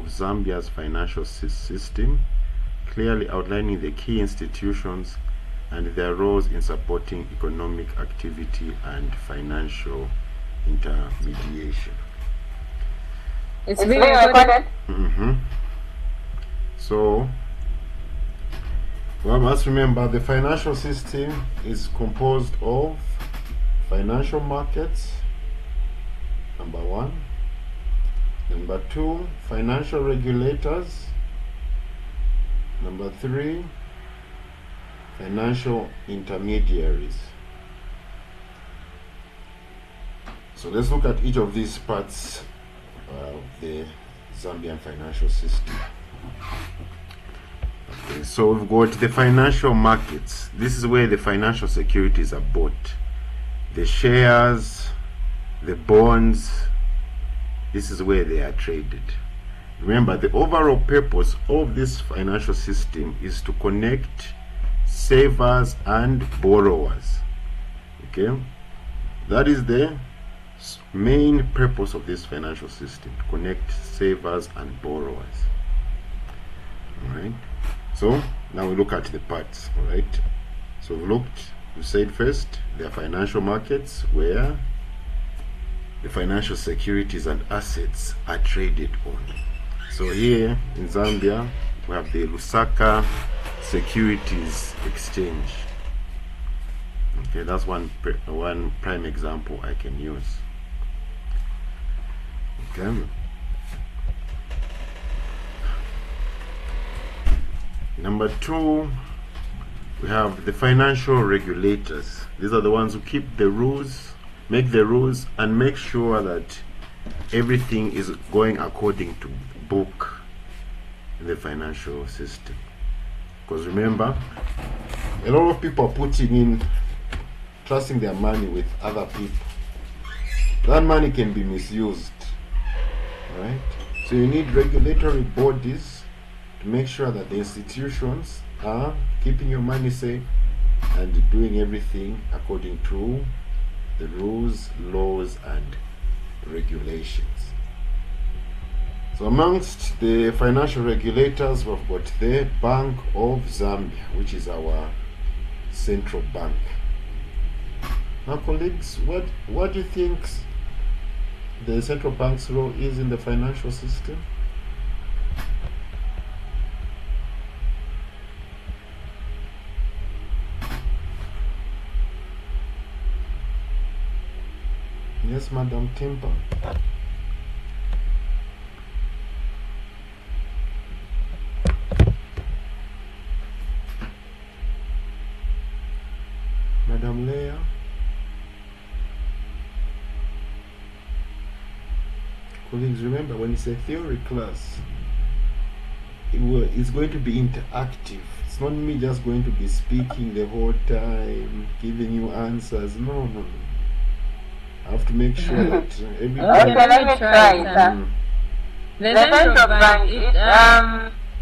of Zambia's financial system, clearly outlining the key institutions and their roles in supporting economic activity and financial intermediation. It's being recorded. So, one must remember the financial system is composed of financial markets, number one. Number two, financial regulators. Number three, financial intermediaries. So let's look at each of these parts of the Zambian financial system. Okay, so we've got the financial markets. This is where the financial securities are bought. The shares, the bonds, this is where they are traded. Remember, the overall purpose of this financial system is to connect savers and borrowers. Okay, that is the main purpose of this financial system, to connect savers and borrowers. All right, so now we look at the parts. All right, so we said first there are financial markets where the financial securities and assets are traded on. So here in Zambia we have the Lusaka Securities Exchange. Okay, that's one prime example I can use. Okay. Number two, we have the financial regulators. These are the ones who keep the rules, make the rules, and make sure that everything is going according to book in the financial system. Because remember, a lot of people are trusting their money with other people. That money can be misused, right? So you need regulatory bodies to make sure that the institutions are keeping your money safe and doing everything according to the rules, laws, and regulations. So amongst the financial regulators, we've got the Bank of Zambia, which is our central bank. Now, colleagues, what do you think the central bank's role is in the financial system? Yes, Madam Timber. Madam Leah. Colleagues, remember, when it's a theory class, it's going to be interactive. It's not me just going to be speaking the whole time, giving you answers. No. I have to make sure that everybody... Okay, let me try it. The central bank,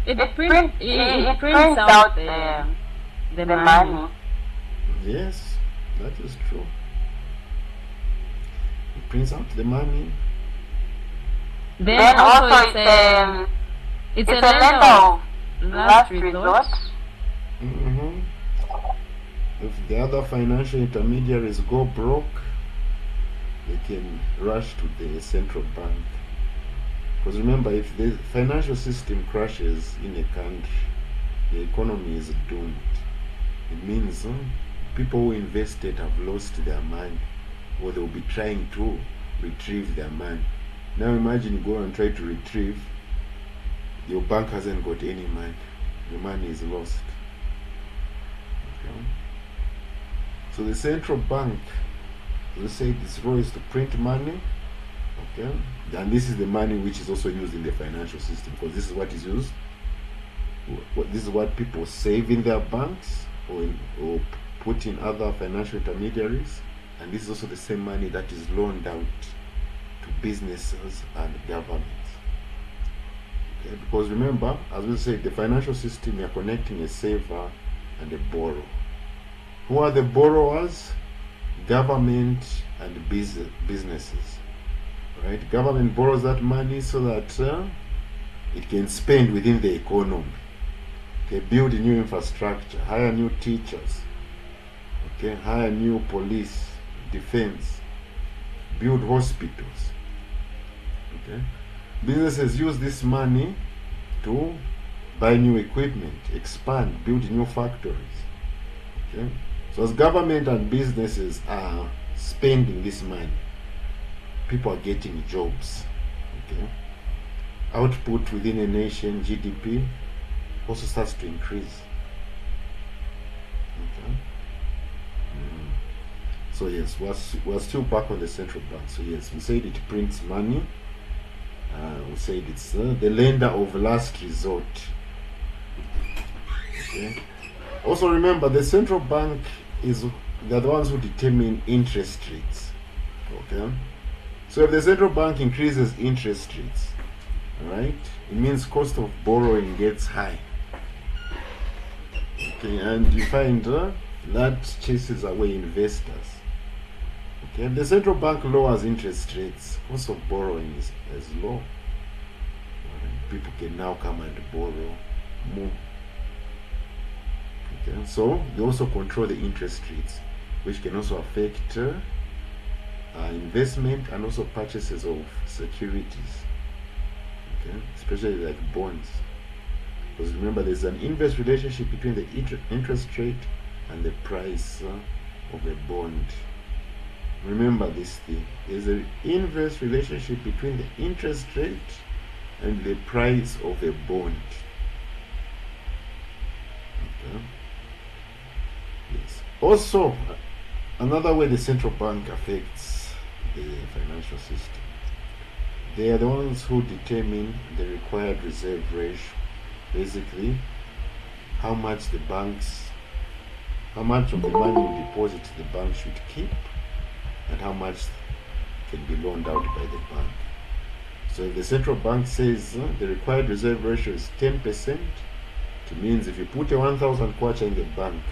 it prints out the money. Yes, that is true. It prints out the money. Then also it's a lender of last resort. If the other financial intermediaries go broke, they can rush to the central bank. Because remember, if the financial system crashes in a country, the economy is doomed. It means people who invested have lost their money, or they'll be trying to retrieve their money. Now imagine you go and try to retrieve, your bank hasn't got any money, the money is lost. Okay. So the central bank, let's say its role is to print money, okay, and this is the money which is also used in the financial system, because this is what is used, this is what people save in their banks or put in other financial intermediaries, and this is also the same money that is loaned out to businesses and governments. Okay, because remember, as we said, the financial system, we are connecting a saver and a borrower. Who are the borrowers? Government and businesses. Right? Government borrows that money so that it can spend within the economy. Okay, build new infrastructure, hire new teachers, okay, hire new police, defense, build hospitals. Okay, businesses use this money to buy new equipment, expand, build new factories. Okay, so as government and businesses are spending this money, people are getting jobs. Okay, output within a nation, GDP, also starts to increase. Okay. So yes, we're still back on the central bank. So yes, we said it prints money. We said it's the lender of last resort. Okay. Also remember, the central bank they're the ones who determine interest rates. Okay. So if the central bank increases interest rates, right, it means cost of borrowing gets high. Okay, and you find that chases away investors. Okay, if the central bank lowers interest rates, cost of borrowing is low. People can now come and borrow more. Okay, so they also control the interest rates, which can also affect investment and also purchases of securities. Okay, especially like bonds. Because remember, there's an inverse relationship between the interest rate and the price of a bond. Remember this thing. There's an inverse relationship between the interest rate and the price of a bond. Okay. Yes. Also, another way the central bank affects the financial system, they are the ones who determine the required reserve ratio. Basically, how much of the money you deposit the bank should keep, and how much can be loaned out by the bank. So if the central bank says the required reserve ratio is 10%, it means if you put a 1,000 kwacha in the bank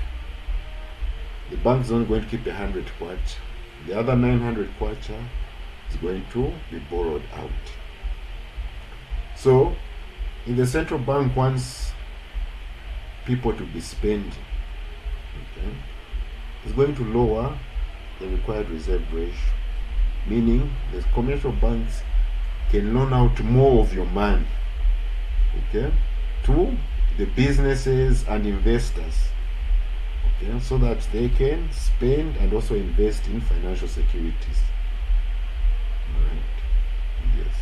is not going to keep 100 kwacha. The other 900 kwacha is going to be borrowed out. So if the central bank wants people to be spending, okay, it's going to lower the required reserve ratio, meaning the commercial banks can loan out more of your money, okay, to the businesses and investors, okay, so that they can spend and also invest in financial securities. All right. Yes.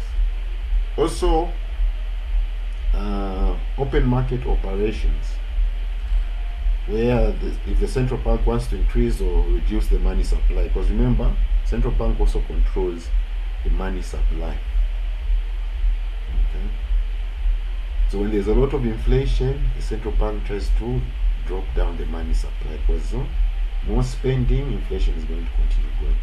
Also, open market operations, where if the central bank wants to increase or reduce the money supply, because remember, central bank also controls the money supply. Okay. So when there's a lot of inflation, the central bank tries to drop down the money supply, because more spending, inflation is going to continue going up.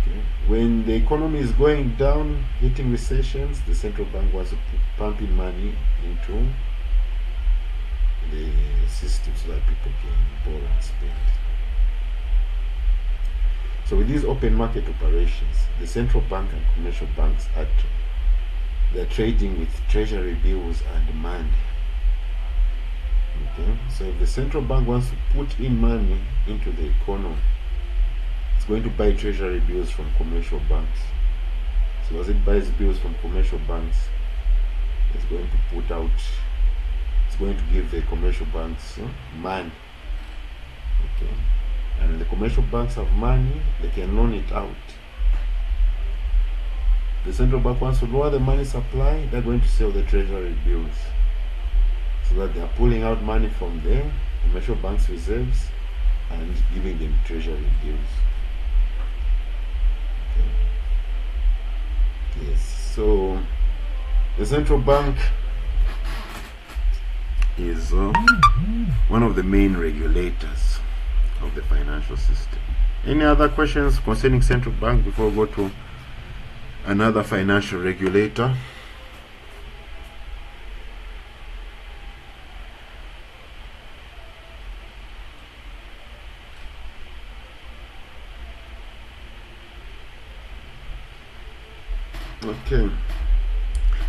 Okay. When the economy is going down, hitting recessions, the central bank wants to pump in money into the system so that people can borrow and spend. So with these open market operations, the central bank and commercial banks they're trading with treasury bills and money. Okay, so if the central bank wants to put in money into the economy, it's going to buy treasury bills from commercial banks. So as it buys bills from commercial banks, it's going to give the commercial banks money. Okay, and when the commercial banks have money, they can loan it out. The central bank wants to lower the money supply, they're going to sell the treasury bills, so that they are pulling out money from the commercial banks' reserves and giving them treasury bills. Okay. Yes, so the central bank is one of the main regulators of the financial system. Any other questions concerning central bank before we go to another financial regulator? Okay.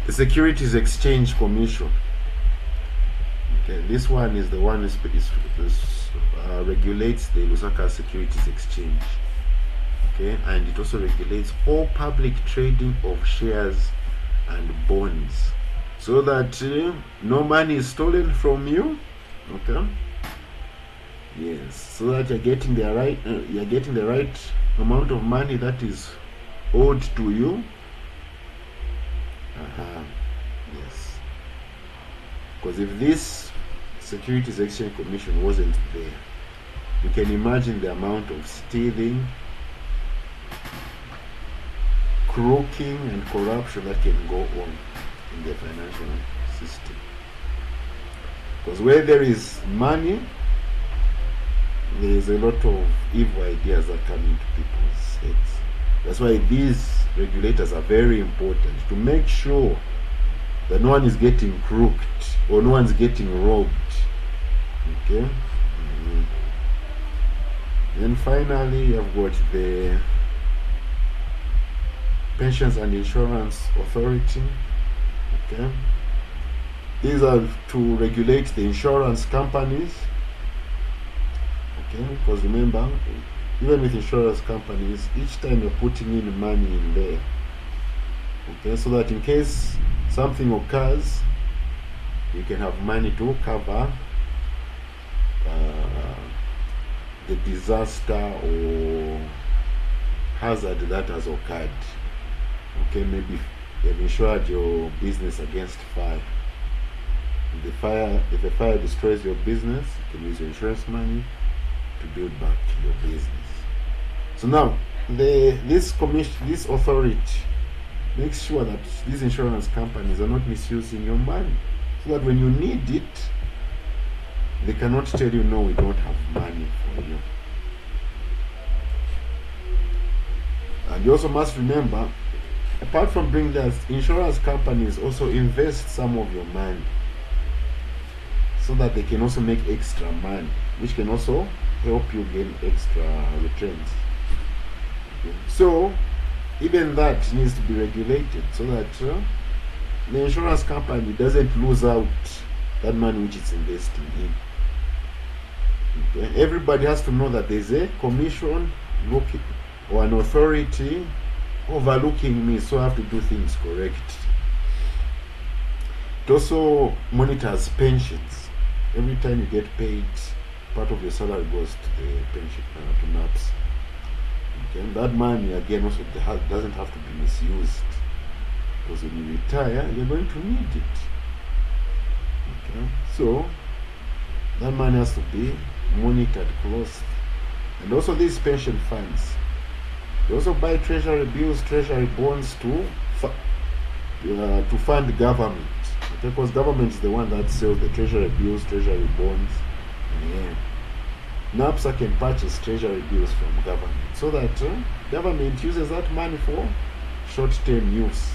the Securities Exchange Commission. Okay, this one is the one that regulates the Lusaka Securities Exchange. Okay, and it also regulates all public trading of shares and bonds, so that no money is stolen from you. Okay. Yes, so that you're getting the right amount of money that is owed to you. Yes, because if this Securities Exchange Commission wasn't there, you can imagine the amount of stealing, crooking, and corruption that can go on in the financial system. Because where there is money, there is a lot of evil ideas that come into people's heads. That's why these regulators are very important, to make sure that no one is getting crooked or no one's getting robbed. Okay. Then finally, I've got the Pensions and Insurance Authority. Okay. These are to regulate the insurance companies. Okay, because remember, even with insurance companies, each time you're putting in money in there, okay, so that in case something occurs, you can have money to cover the disaster or hazard that has occurred. Okay, maybe you've insured your business against fire. If the fire destroys your business, you can use your insurance money to build back your business. So now, this authority makes sure that these insurance companies are not misusing your money, so that when you need it, they cannot tell you, no, we don't have money for you. And you also must remember, apart from bringing that, insurance companies also invest some of your money, so that they can also make extra money, which can also help you gain extra returns. Okay. So even that needs to be regulated, so that the insurance company doesn't lose out that money which it's investing in. Okay. Everybody has to know that there's a commission looking, or an authority overlooking me, so I have to do things correct. It also monitors pensions. Every time you get paid, part of your salary goes to the pension, to NAPS. Okay, and that money again also doesn't have to be misused, because when you retire, you're going to need it. Okay, so that money has to be monitored closely. And also these pension funds, they also buy treasury bills, treasury bonds to fund the government. Okay, because government is the one that sells the treasury bills, treasury bonds. Yeah. NAPSA can purchase treasury bills from government, so that government uses that money for short-term use.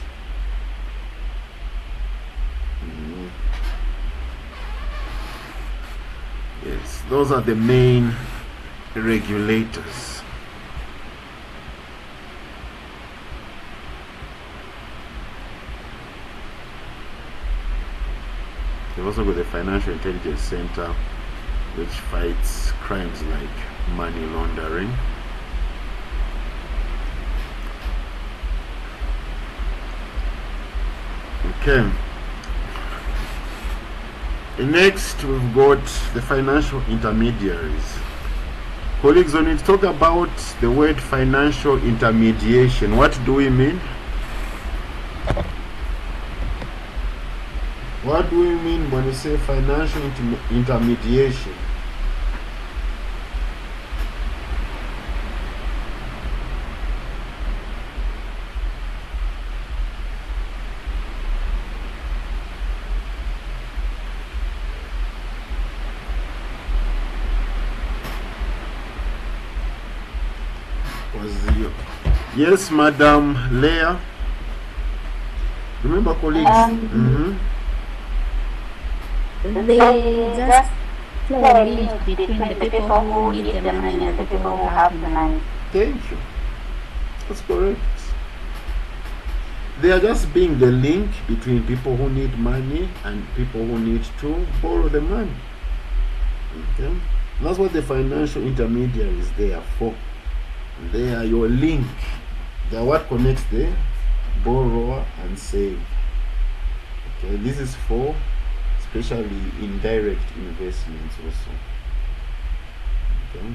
Yes, those are the main regulators. They've also got the Financial Intelligence Center, which fights crimes like money laundering. Okay. Next, we've got the financial intermediaries. Colleagues, when we talk about the word financial intermediation, what do we mean? What do we mean when we say financial intermediation? Yes, Madam Leah. Remember, colleagues? They just play a link between the people who need the money and the people who have the money. Thank you. That's correct. they are just being the link between people who need money and people who need to borrow the money. Okay, that's what the financial intermediary is there for. They are your link. They are what connects the borrower and save. Okay, this is for especially indirect investments also. Okay,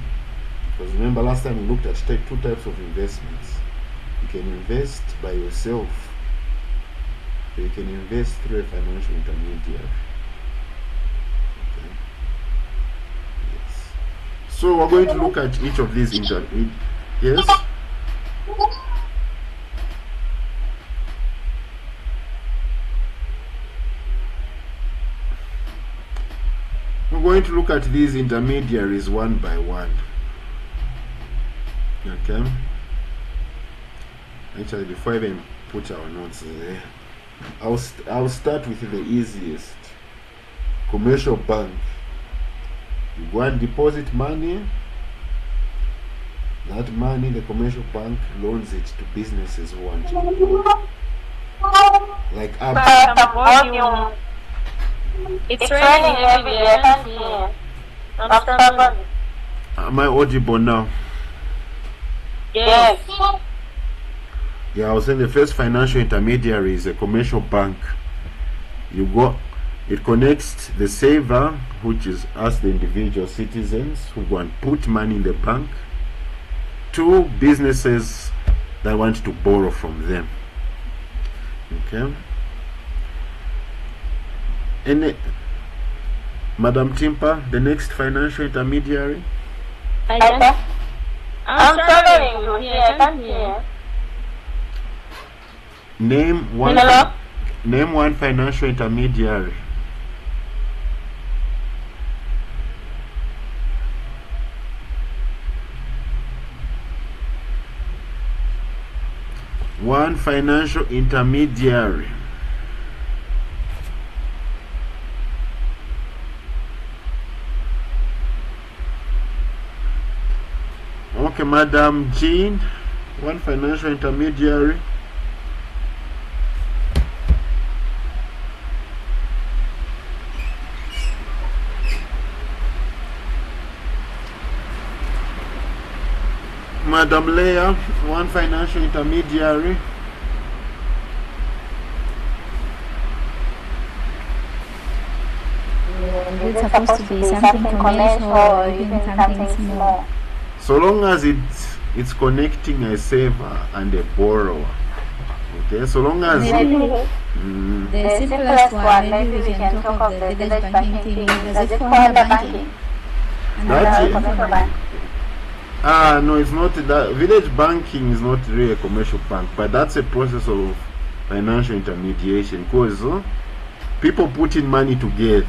because remember last time we looked at two types of investments. You can invest by yourself, or you can invest through a financial intermediary. Okay. Yes. So we're going to look at each of these yes. We're going to look at these intermediaries one by one. Okay. Actually, before I even put our notes there, I'll start with the easiest. Commercial bank. You go and deposit money. That money, the commercial bank loans it to businesses who want to grow. Like It's raining every day. I can't hear. I'm struggling. Am I audible now? Yes. Yeah, I was saying the first financial intermediary is a commercial bank. It connects the saver, which is us, the individual citizens who want to put money in the bank, to businesses that want to borrow from them. Okay. Madam Timpa, the next financial intermediary? I'm struggling to hear. I can't hear. Name one financial intermediary. One financial intermediary. Okay, Madam Jean, one financial intermediary. Madam Leah, one financial intermediary. It's supposed to be something commercial or even something small. So long as it's connecting a saver and a borrower. Okay, so long as the simplest one, maybe we can talk of the village banking thing. Does it fall under banking? No, it's not. That village banking is not really a commercial bank, but that's a process of financial intermediation, because people put in money together.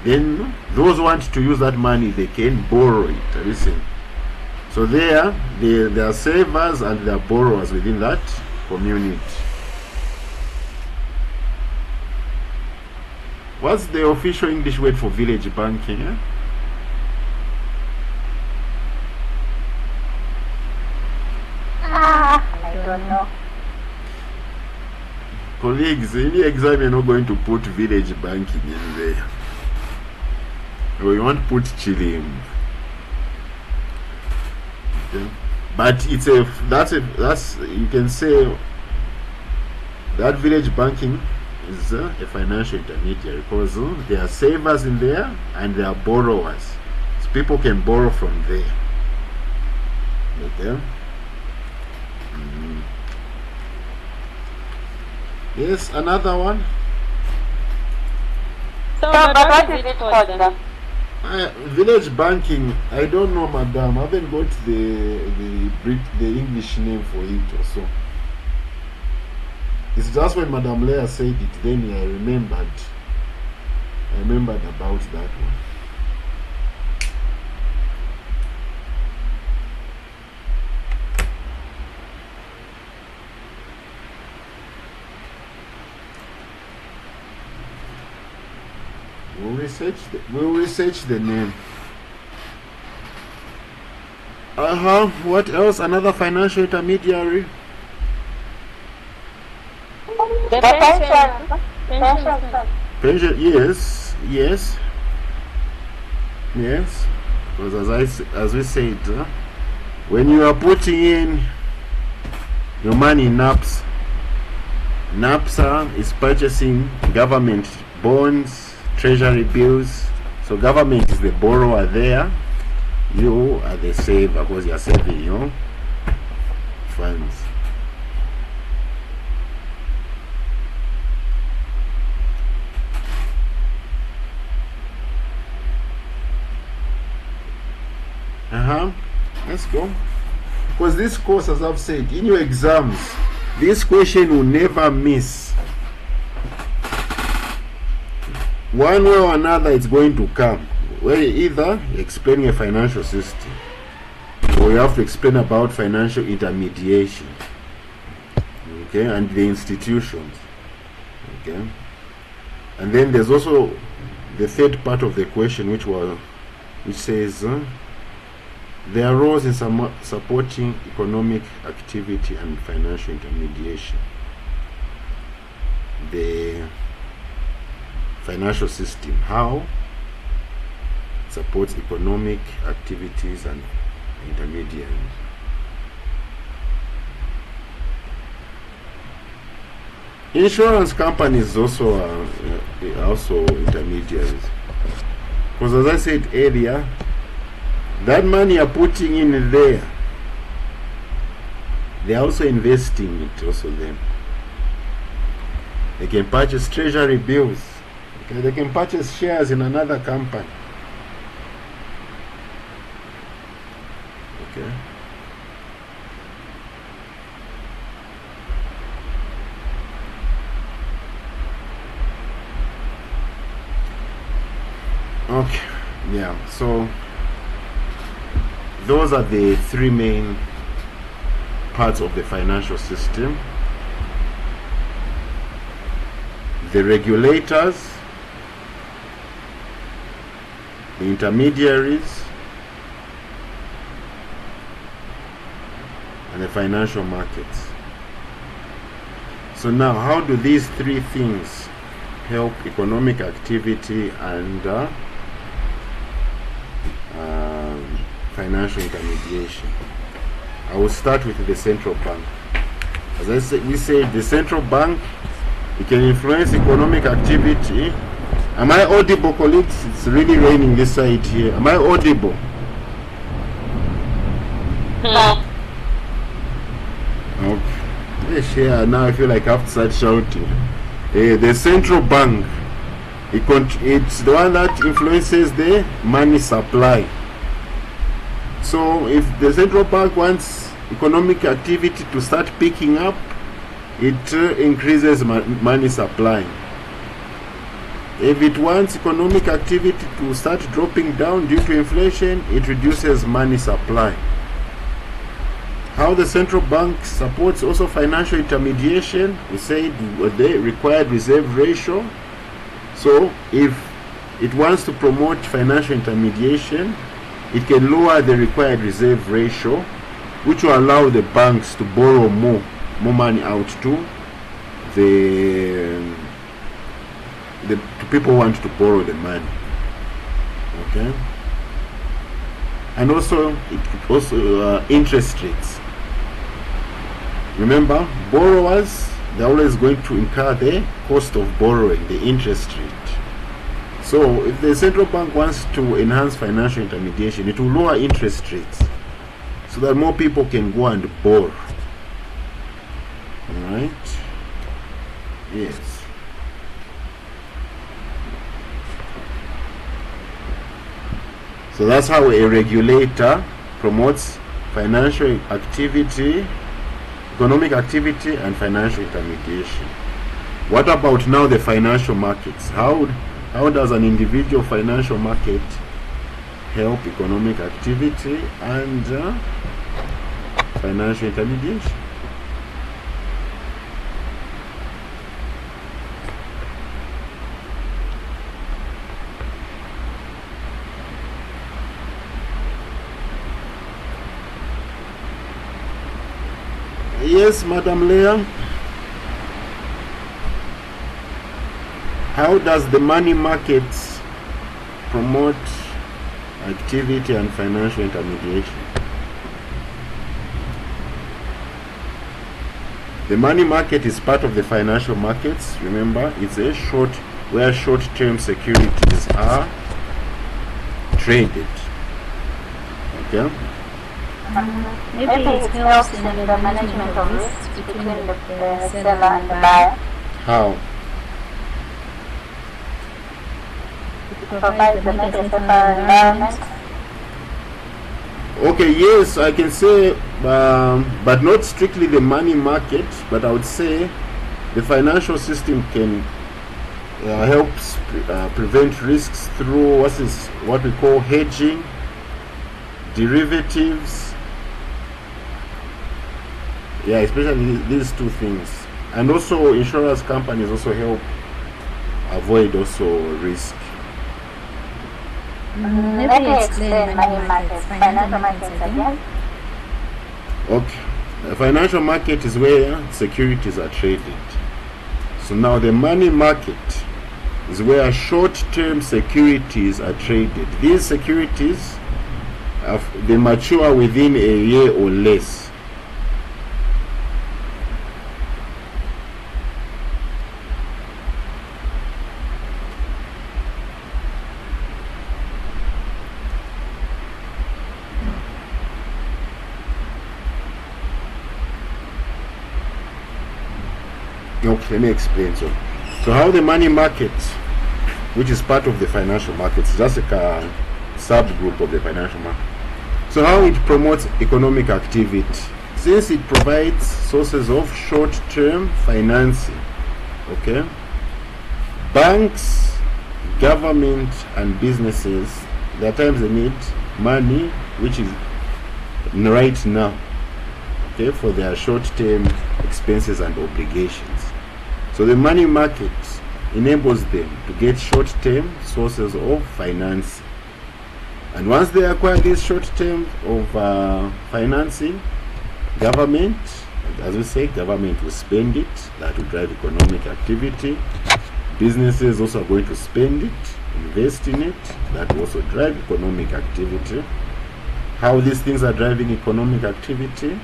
Then those who want to use that money, they can borrow it. Listen. So there are savers and there are borrowers within that community. What's the official English word for village banking? I don't know. Colleagues, in the exam you're not going to put village banking in there. Or you want to put chilling. Okay. But it's that's you can say that village banking is a financial intermediary, because there are savers in there and there are borrowers. So people can borrow from there. Okay. Yes, another one. So, but what is it called then? Village banking, I don't know, madam. I haven't got the English name for it or so. It's just when Madam Leah said it, then I remembered about that one. We'll research the name. What else? Another financial intermediary. pension fund. Pension, yes, yes, yes. Because as we said, when you are putting in your money in NAPSA is purchasing government bonds, treasury bills. So government is the borrower there. You are the saver because you are saving your funds. Let's go. Because this course, as I've said, in your exams, this question will never miss. One way or another, it's going to come. Where either you're explaining a financial system, or you have to explain about financial intermediation, okay, and the institutions, okay. And then there's also the third part of the question, which says there are roles in supporting economic activity and financial intermediation. The financial system, how it supports economic activities and intermediaries. Insurance companies also are also intermediaries, because as I said earlier, that money you're putting in there, they're also investing it also then. They can purchase treasury bills. Okay, they can purchase shares in another company. Okay. Okay, yeah, so those are the three main parts of the financial system: the regulators, the intermediaries, and the financial markets. So now, how do these three things help economic activity and financial intermediation? I will start with the central bank. As I said, we say the central bank, it can influence economic activity. Am I audible, colleagues? It's really raining this side here. Am I audible? Okay. Yes, yeah, now I feel like I have to start shouting. The central bank, it's the one that influences the money supply. So if the central bank wants economic activity to start picking up, it increases money supply. If it wants economic activity to start dropping down due to inflation, it reduces money supply. How the central bank supports also financial intermediation, we said the required reserve ratio. So if it wants to promote financial intermediation, it can lower the required reserve ratio, which will allow the banks to borrow more money out to the people who want to borrow the money. Okay. And also interest rates. Remember, borrowers, they're always going to incur the cost of borrowing, the interest rate. So if the central bank wants to enhance financial intermediation, it will lower interest rates so that more people can go and borrow. Alright? Yes. So that's how a regulator promotes financial activity, economic activity, and financial intermediation. What about now the financial markets? How does an individual financial market help economic activity and financial intermediation? Yes, Madam Leah. How does the money market promote activity and financial intermediation? The money market is part of the financial markets. Remember, it's where short-term securities are traded. Okay? Maybe it helps in the management of risks between the seller and the buyer. How? It provides the necessary environment. Okay, yes, I can say, but not strictly the money market, but I would say the financial system can helps prevent risks through what we call hedging, derivatives. Yeah, especially these two things. And also insurance companies also help avoid also risk. Maybe explain money markets, financial markets again. Okay. The financial market is where securities are traded. So now the money market is where short-term securities are traded. These securities, they mature within a year or less. Okay, let me explain. So how the money market, which is part of the financial markets, just like a subgroup of the financial market. So how it promotes economic activity, since it provides sources of short-term financing. Okay, banks, government, and businesses, there are times they need money, which is right now, okay, for their short-term expenses and obligations. So the money market enables them to get short-term sources of finance. And once they acquire these short-term of financing, government, as we say, government will spend it. That will drive economic activity. Businesses also are going to spend it, invest in it. That will also drive economic activity. How these things are driving economic activity?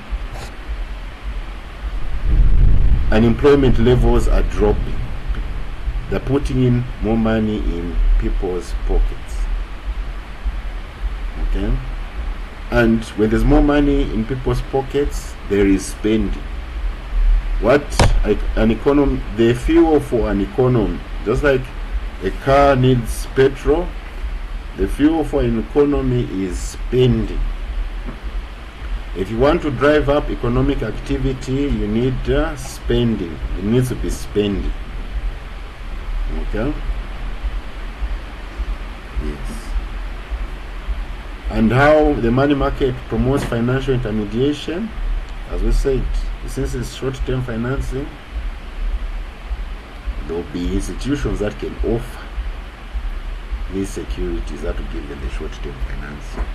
Unemployment levels are dropping. They're putting in more money in people's pockets. Okay? And when there's more money in people's pockets, there is spending. The fuel for an economy, just like a car needs petrol, the fuel for an economy is spending. If you want to drive up economic activity, you need spending. It needs to be spending. Okay? Yes. And how the money market promotes financial intermediation, as we said, since it's short-term financing, there will be institutions that can offer these securities that will give them the short-term financing.